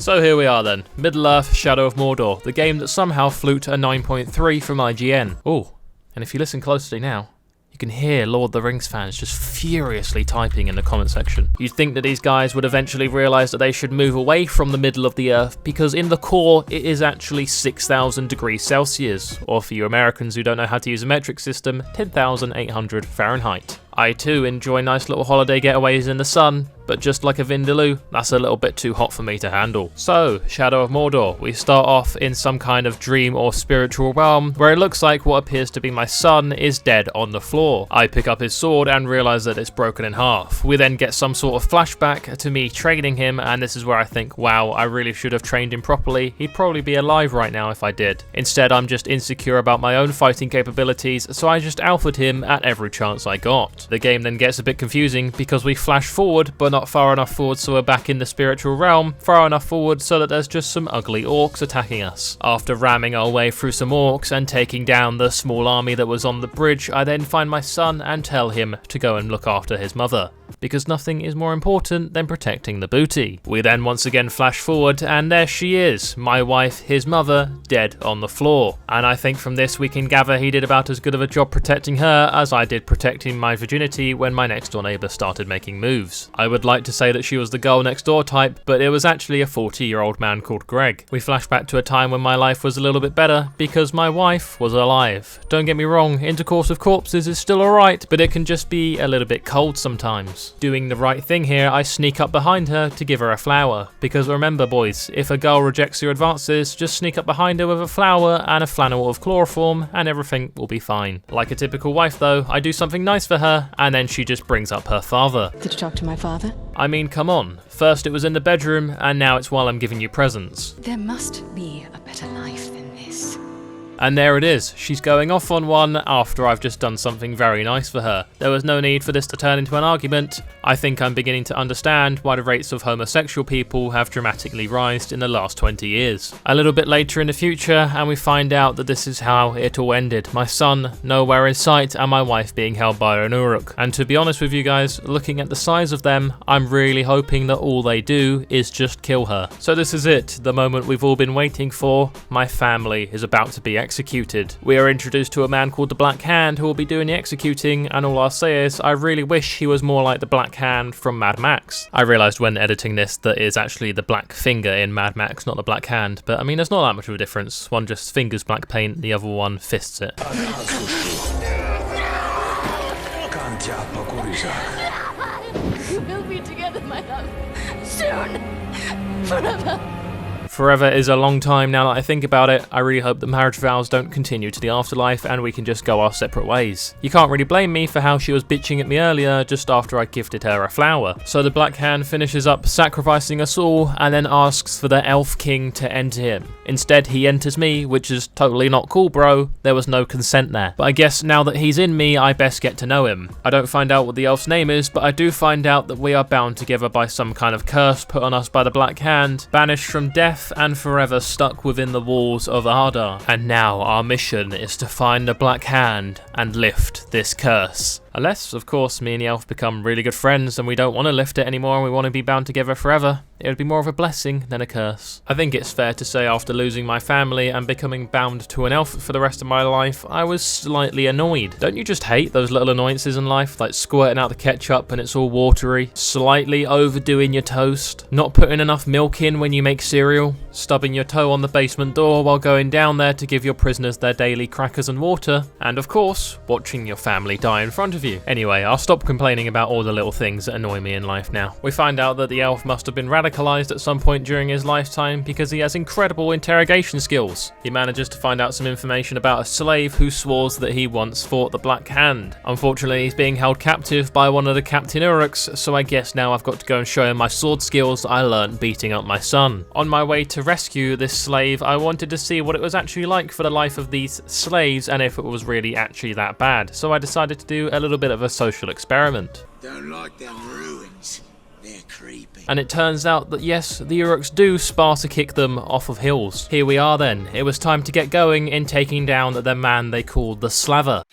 So here we are then, Middle-earth Shadow of Mordor, the game that somehow fluked a 9.3 from IGN. Oh, and if you listen closely now, you can hear Lord of the Rings fans just furiously typing in the comment section. You'd think that these guys would eventually realise that they should move away from the middle of the earth, because in the core it is actually 6,000 degrees Celsius, or for you Americans who don't know how to use a metric system, 10,800 Fahrenheit. I too enjoy nice little holiday getaways in the sun, but just like a Vindaloo, that's a little bit too hot for me to handle. So, Shadow of Mordor, we start off in some kind of dream or spiritual realm, where it looks like what appears to be my son is dead on the floor. I pick up his sword and realise that it's broken in half. We then get some sort of flashback to me training him, and this is where I think, wow, I really should have trained him properly. He'd probably be alive right now if I did. Instead, I'm just insecure about my own fighting capabilities, so I just alphaed him at every chance I got. The game then gets a bit confusing because we flash forward, but not far enough forward so we're back in the spiritual realm, far enough forward so that there's just some ugly orcs attacking us. After ramming our way through some orcs and taking down the small army that was on the bridge, I then find my son and tell him to go and look after his mother, because nothing is more important than protecting the booty. We then once again flash forward, and there she is, my wife, his mother, dead on the floor. And I think from this we can gather he did about as good of a job protecting her as I did protecting my virginity when my next door neighbour started making moves. I would like to say that she was the girl next door type, but it was actually a 40-year-old man called Greg. We flash back to a time when my life was a little bit better because my wife was alive. Don't get me wrong, intercourse with corpses is still alright, but it can just be a little bit cold sometimes. Doing the right thing here, I sneak up behind her to give her a flower, because remember boys, if a girl rejects your advances, just sneak up behind her with a flower and a flannel of chloroform and everything will be fine. Like a typical wife though, I do something nice for her and then she just brings up her father. Did you talk to my father? I mean, come on. First it was in the bedroom, and now it's while I'm giving you presents. There must be a better life than this. And there it is, she's going off on one after I've just done something very nice for her. There was no need for this to turn into an argument. I think I'm beginning to understand why the rates of homosexual people have dramatically rised in the last 20 years. A little bit later in the future, and we find out that this is how it all ended. My son nowhere in sight, and my wife being held by an Uruk. And to be honest with you guys, looking at the size of them, I'm really hoping that all they do is just kill her. So this is it, the moment we've all been waiting for. My family is about to be executed. We are introduced to a man called the Black Hand who will be doing the executing, and all I'll say is I really wish he was more like the Black Hand from Mad Max. I realised when editing this that it is actually the black finger in Mad Max, not the Black Hand, but I mean there's not that much of a difference. One just fingers black paint, the other one fists it. We'll be together, my love. Soon. Forever. Forever is a long time now that I think about it. I really hope that marriage vows don't continue to the afterlife and we can just go our separate ways. You can't really blame me for how she was bitching at me earlier just after I gifted her a flower. So the Black Hand finishes up sacrificing us all and then asks for the Elf King to enter him. Instead he enters me, which is totally not cool bro, there was no consent there. But I guess now that he's in me I best get to know him. I don't find out what the elf's name is, but I do find out that we are bound together by some kind of curse put on us by the Black Hand, banished from death and forever stuck within the walls of Ardar. And now our mission is to find the Black Hand and lift this curse. Unless, of course, me and the elf become really good friends and we don't want to lift it anymore and we want to be bound together forever. It would be more of a blessing than a curse. I think it's fair to say after losing my family and becoming bound to an elf for the rest of my life, I was slightly annoyed. Don't you just hate those little annoyances in life, like squirting out the ketchup and it's all watery, slightly overdoing your toast, not putting enough milk in when you make cereal, stubbing your toe on the basement door while going down there to give your prisoners their daily crackers and water, and of course, watching your family die in front of you. Anyway, I'll stop complaining about all the little things that annoy me in life now. We find out that the elf must have been radicalized at some point during his lifetime because he has incredible interrogation skills. He manages to find out some information about a slave who swore that he once fought the Black Hand. Unfortunately, he's being held captive by one of the Captain Uruks, so I guess now I've got to go and show him my sword skills that I learned beating up my son. On my way to rescue this slave, I wanted to see what it was actually like for the life of these slaves and if it was really actually that bad, so I decided to do a little bit of a social experiment. Don't like them ruins. They're creepy. And it turns out that yes, the Uruks do Sparta kick them off of hills. Here we are then. It was time to get going in taking down the man they called the Slaver.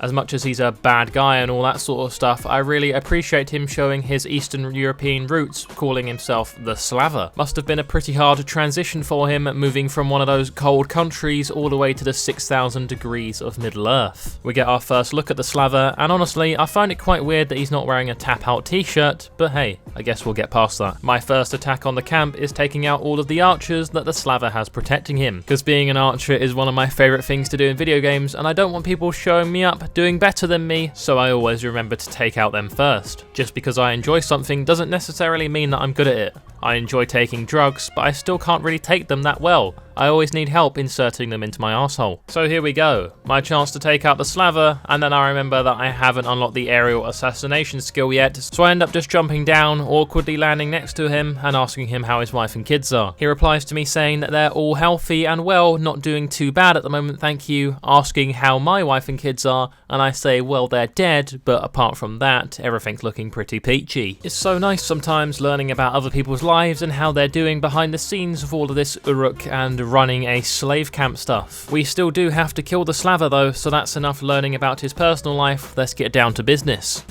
As much as he's a bad guy and all that sort of stuff, I really appreciate him showing his Eastern European roots, calling himself the Slaver. Must have been a pretty hard transition for him, moving from one of those cold countries all the way to the 6,000 degrees of Middle-earth. We get our first look at the Slaver, and honestly, I find it quite weird that he's not wearing a tap-out t-shirt, but hey, I guess we'll get past that. My first attack on the camp is taking out all of the archers that the Slaver has protecting him, because being an archer is one of my favourite things to do in video games, and I don't want people showing me up doing better than me, so I always remember to take out them first. Just because I enjoy something doesn't necessarily mean that I'm good at it. I enjoy taking drugs, but I still can't really take them that well. I always need help inserting them into my arsehole. So here we go, my chance to take out the Slaver, and then I remember that I haven't unlocked the aerial assassination skill yet, so I end up just jumping down, awkwardly landing next to him, and asking him how his wife and kids are. He replies to me saying that they're all healthy and well, not doing too bad at the moment, thank you, asking how my wife and kids are, and I say, well, they're dead, but apart from that, everything's looking pretty peachy. It's so nice sometimes learning about other people's lives and how they're doing behind the scenes of all of this Uruk and running a slave camp stuff. We still do have to kill the Slaver though, so that's enough learning about his personal life. Let's get down to business.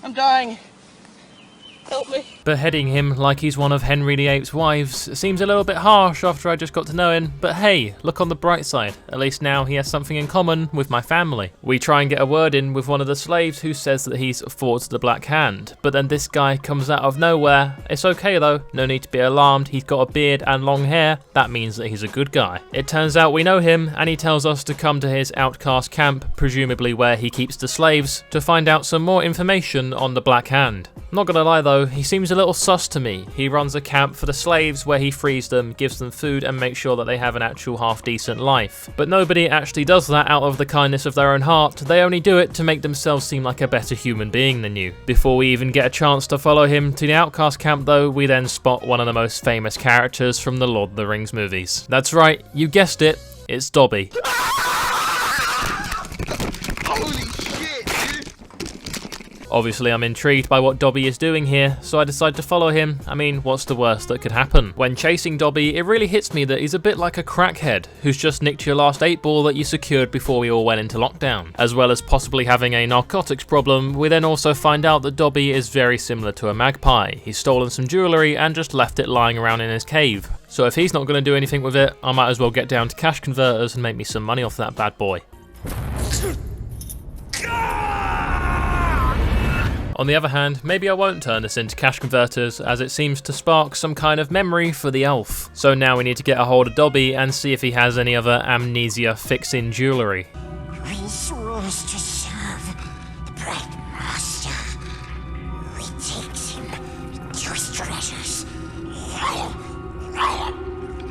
I'm dying. Help me. Beheading him like he's one of Henry VIII's wives seems a little bit harsh after I just got to know him, but hey, look on the bright side. At least now he has something in common with my family. We try and get a word in with one of the slaves who says that he's forged the Black Hand, but then this guy comes out of nowhere. It's okay though, no need to be alarmed, he's got a beard and long hair, that means that he's a good guy. It turns out we know him, and he tells us to come to his outcast camp, presumably where he keeps the slaves, to find out some more information on the Black Hand. Not gonna lie though, he seems a little sus to me. He runs a camp for the slaves where he frees them, gives them food and makes sure that they have an actual half-decent life. But nobody actually does that out of the kindness of their own heart, they only do it to make themselves seem like a better human being than you. Before we even get a chance to follow him to the outcast camp though, we then spot one of the most famous characters from the Lord of the Rings movies. That's right, you guessed it, it's Dobby. Obviously I'm intrigued by what Dobby is doing here, so I decide to follow him. I mean, what's the worst that could happen? When chasing Dobby, it really hits me that he's a bit like a crackhead, who's just nicked your last 8-ball that you secured before we all went into lockdown. As well as possibly having a narcotics problem, we then also find out that Dobby is very similar to a magpie. He's stolen some jewellery and just left it lying around in his cave. So if he's not going to do anything with it, I might as well get down to cash converters and make me some money off that bad boy. On the other hand, maybe I won't turn this into cash converters, as it seems to spark some kind of memory for the elf. So now we need to get a hold of Dobby and see if he has any other amnesia fixing jewellery. He swears to serve the Bright Master. He takes him to his treasures.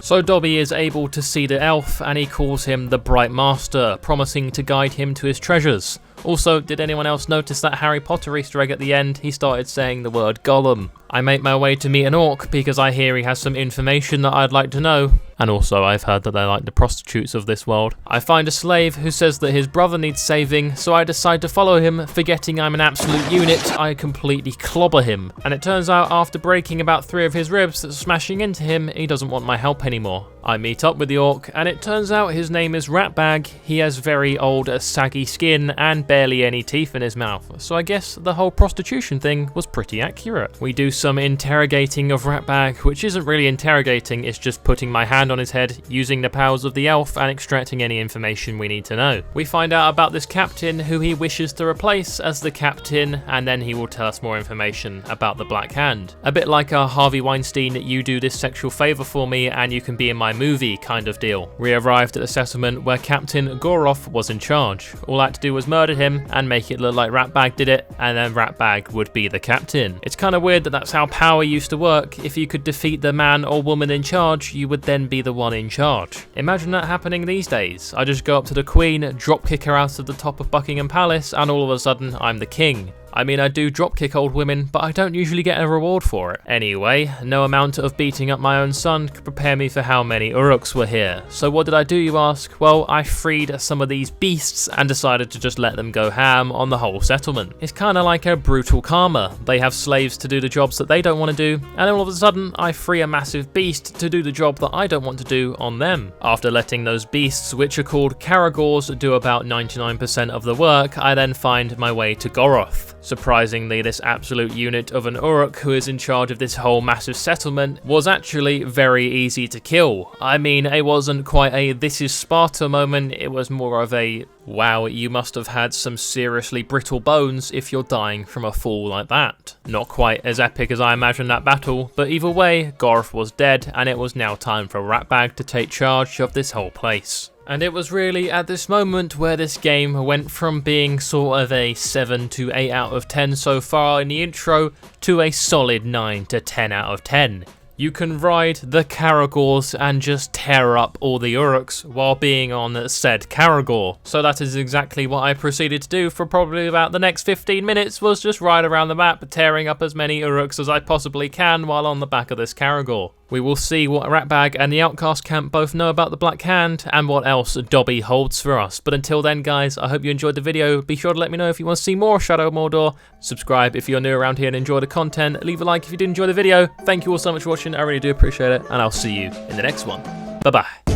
So Dobby is able to see the elf and he calls him the Bright Master, promising to guide him to his treasures. Also, did anyone else notice that Harry Potter Easter egg at the end? He started saying the word Gollum. I make my way to meet an orc because I hear he has some information that I'd like to know. And also, I've heard that they're like the prostitutes of this world. I find a slave who says that his brother needs saving, so I decide to follow him. Forgetting I'm an absolute unit, I completely clobber him. And it turns out after breaking about 3 of his ribs, smashing into him, he doesn't want my help anymore. I meet up with the orc, and it turns out his name is Ratbag. He has very old, saggy skin and barely any teeth in his mouth, so I guess the whole prostitution thing was pretty accurate. We do some interrogating of Ratbag, which isn't really interrogating, it's just putting my hand on his head, using the powers of the elf and extracting any information we need to know. We find out about this captain who he wishes to replace as the captain, and then he will tell us more information about the Black Hand. A bit like a Harvey Weinstein, you do this sexual favour for me and you can be in my movie kind of deal. We arrived at the settlement where Captain Goroth was in charge. All I had to do was murder him and make it look like Ratbag did it, and then Ratbag would be the captain. It's kind of weird that that's how power used to work. If you could defeat the man or woman in charge, you would then be the one in charge. Imagine that happening these days. I just go up to the Queen, drop kick her out of the top of Buckingham Palace, and all of a sudden I'm the king. I mean, I do dropkick old women, but I don't usually get a reward for it. Anyway, no amount of beating up my own son could prepare me for how many Uruks were here. So what did I do, you ask? Well, I freed some of these beasts and decided to just let them go ham on the whole settlement. It's kind of like a brutal karma. They have slaves to do the jobs that they don't want to do, and all of a sudden, I free a massive beast to do the job that I don't want to do on them. After letting those beasts, which are called Caragors, do about 99% of the work, I then find my way to Goroth. Surprisingly, this absolute unit of an Uruk who is in charge of this whole massive settlement was actually very easy to kill. I mean, it wasn't quite a "this is Sparta" moment, it was more of a "wow, you must have had some seriously brittle bones if you're dying from a fall like that." Not quite as epic as I imagined that battle, but either way, Goroth was dead and it was now time for Ratbag to take charge of this whole place. And it was really at this moment where this game went from being sort of a 7 to 8 out of 10 so far in the intro to a solid 9 to 10 out of 10. You can ride the Caragors and just tear up all the Uruks while being on said Caragor. So that is exactly what I proceeded to do for probably about the next 15 minutes, was just ride around the map tearing up as many Uruks as I possibly can while on the back of this Caragor. We will see what Ratbag and the Outcast camp both know about the Black Hand and what else Dobby holds for us. But until then, guys, I hope you enjoyed the video. Be sure to let me know if you want to see more Shadow of Mordor. Subscribe if you're new around here and enjoy the content. Leave a like if you did enjoy the video. Thank you all so much for watching. I really do appreciate it, and I'll see you in the next one. Bye-bye.